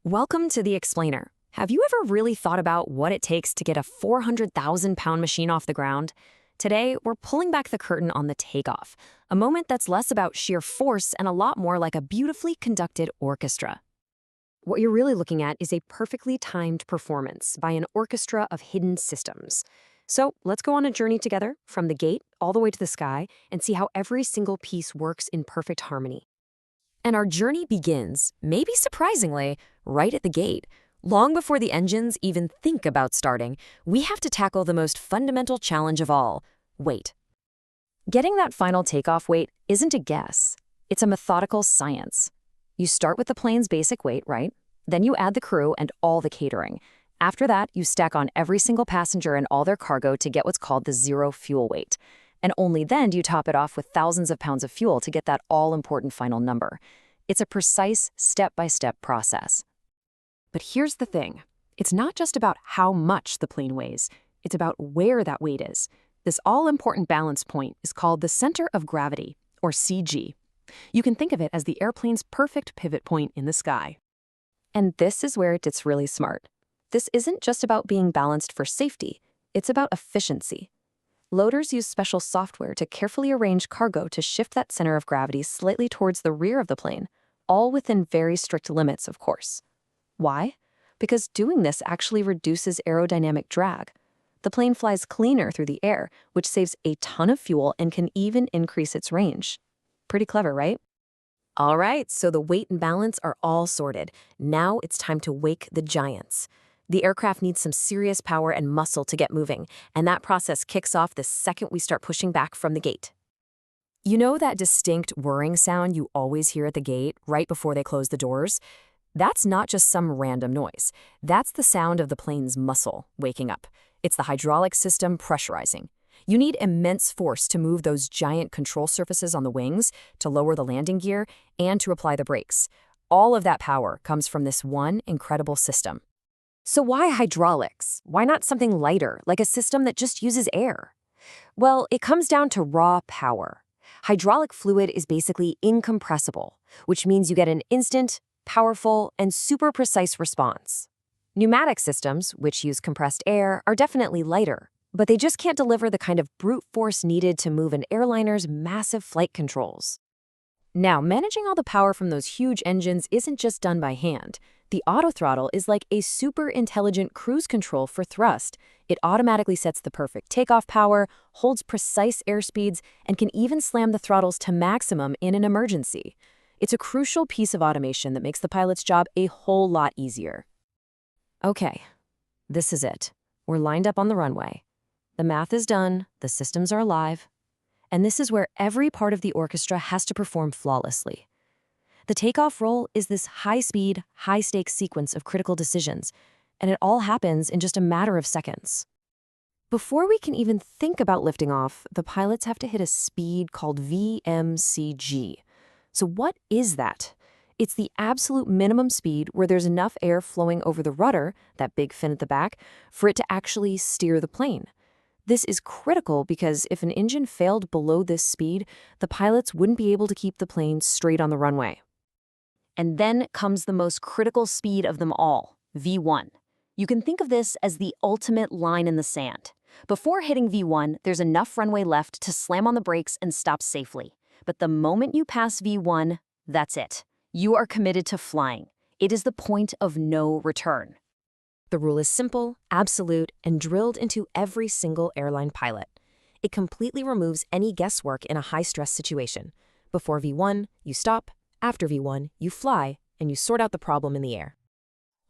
Welcome to The Explainer. Have you ever really thought about what it takes to get a 400,000-pound machine off the ground? Today, we're pulling back the curtain on the takeoff, a moment that's less about sheer force and a lot more like a beautifully conducted orchestra. What you're really looking at is a perfectly timed performance by an orchestra of hidden systems. So let's go on a journey together from the gate all the way to the sky and see how every single piece works in perfect harmony. And our journey begins, maybe surprisingly, right at the gate. Long before the engines even think about starting, we have to tackle the most fundamental challenge of all: weight. Getting that final takeoff weight isn't a guess. It's a methodical science. You start with the plane's basic weight, right? Then you add the crew and all the catering. After that, you stack on every single passenger and all their cargo to get what's called the zero fuel weight. And only then do you top it off with thousands of pounds of fuel to get that all-important final number. It's a precise, step-by-step process. But here's the thing. It's not just about how much the plane weighs. It's about where that weight is. This all-important balance point is called the center of gravity, or CG. You can think of it as the airplane's perfect pivot point in the sky. And this is where it gets really smart. This isn't just about being balanced for safety. It's about efficiency. Loaders use special software to carefully arrange cargo to shift that center of gravity slightly towards the rear of the plane, all within very strict limits, of course. Why? Because doing this actually reduces aerodynamic drag. The plane flies cleaner through the air, which saves a ton of fuel and can even increase its range. Pretty clever, right? All right, so the weight and balance are all sorted. Now it's time to wake the giants. The aircraft needs some serious power and muscle to get moving, and that process kicks off the second we start pushing back from the gate. You know that distinct whirring sound you always hear at the gate right before they close the doors? That's not just some random noise. That's the sound of the plane's muscle waking up. It's the hydraulic system pressurizing. You need immense force to move those giant control surfaces on the wings, to lower the landing gear, and to apply the brakes. All of that power comes from this one incredible system. So why hydraulics? Why not something lighter, like a system that just uses air? Well, it comes down to raw power. Hydraulic fluid is basically incompressible, which means you get an instant, powerful, and super precise response. Pneumatic systems, which use compressed air, are definitely lighter, but they just can't deliver the kind of brute force needed to move an airliner's massive flight controls. Now, managing all the power from those huge engines isn't just done by hand. The autothrottle is like a super intelligent cruise control for thrust. It automatically sets the perfect takeoff power, holds precise airspeeds, and can even slam the throttles to maximum in an emergency. It's a crucial piece of automation that makes the pilot's job a whole lot easier. Okay, this is it. We're lined up on the runway. The math is done, the systems are alive, and this is where every part of the orchestra has to perform flawlessly. The takeoff roll is this high-speed, high-stakes sequence of critical decisions, and it all happens in just a matter of seconds. Before we can even think about lifting off, the pilots have to hit a speed called VMCG. So what is that? It's the absolute minimum speed where there's enough air flowing over the rudder, that big fin at the back, for it to actually steer the plane. This is critical because if an engine failed below this speed, the pilots wouldn't be able to keep the plane straight on the runway. And then comes the most critical speed of them all, V1. You can think of this as the ultimate line in the sand. Before hitting V1, there's enough runway left to slam on the brakes and stop safely. But the moment you pass V1, that's it. You are committed to flying. It is the point of no return. The rule is simple, absolute, and drilled into every single airline pilot. It completely removes any guesswork in a high-stress situation. Before V1, you stop. After V1, you fly, and you sort out the problem in the air.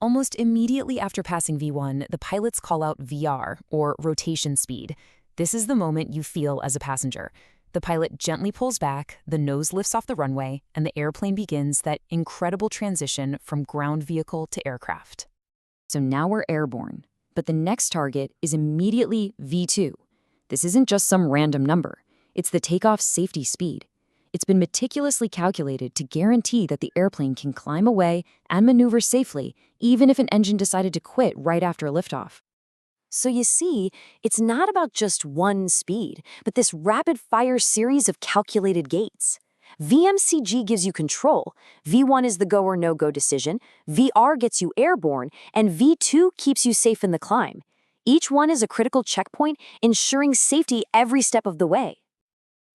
Almost immediately after passing V1, the pilots call out VR, or rotation speed. This is the moment you feel as a passenger. The pilot gently pulls back, the nose lifts off the runway, and the airplane begins that incredible transition from ground vehicle to aircraft. So now we're airborne, but the next target is immediately V2. This isn't just some random number. It's the takeoff safety speed. It's been meticulously calculated to guarantee that the airplane can climb away and maneuver safely, even if an engine decided to quit right after liftoff. So you see, it's not about just one speed, but this rapid-fire series of calculated gates. VMCG gives you control, V1 is the go or no-go decision, VR gets you airborne, and V2 keeps you safe in the climb. Each one is a critical checkpoint, ensuring safety every step of the way.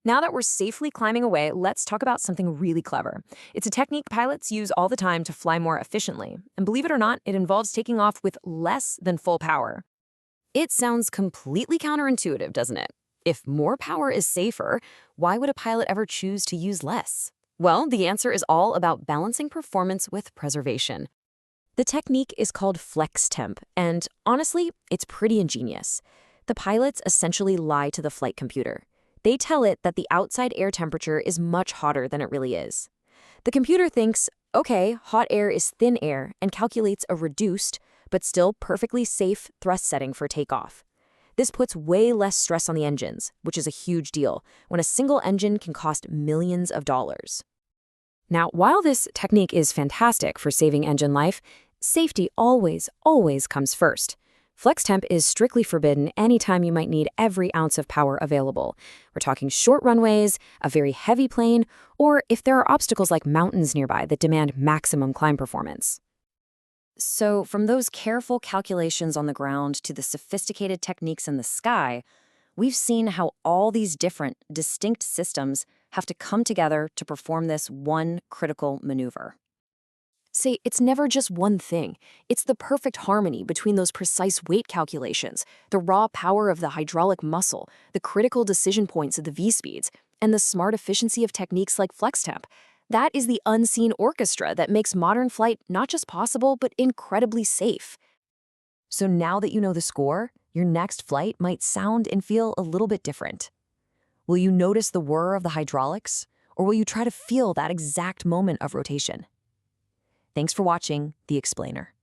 Now that we're safely climbing away, let's talk about something really clever. It's a technique pilots use all the time to fly more efficiently. And believe it or not, it involves taking off with less than full power. It sounds completely counterintuitive, doesn't it? If more power is safer, why would a pilot ever choose to use less? Well, the answer is all about balancing performance with preservation. The technique is called flex temp, and honestly, it's pretty ingenious. The pilots essentially lie to the flight computer. They tell it that the outside air temperature is much hotter than it really is. The computer thinks, okay, hot air is thin air, and calculates a reduced, but still perfectly safe thrust setting for takeoff. This puts way less stress on the engines, which is a huge deal, when a single engine can cost millions of dollars. Now, while this technique is fantastic for saving engine life, safety always comes first. Flex temp is strictly forbidden anytime you might need every ounce of power available. We're talking short runways, a very heavy plane, or if there are obstacles like mountains nearby that demand maximum climb performance. So, from those careful calculations on the ground to the sophisticated techniques in the sky, we've seen how all these different, distinct systems have to come together to perform this one critical maneuver. See, it's never just one thing. It's the perfect harmony between those precise weight calculations, the raw power of the hydraulic muscle, the critical decision points of the V-speeds, and the smart efficiency of techniques like flex temp. That is the unseen orchestra that makes modern flight not just possible, but incredibly safe. So now that you know the score, your next flight might sound and feel a little bit different. Will you notice the whir of the hydraulics, or will you try to feel that exact moment of rotation? Thanks for watching The Explainer.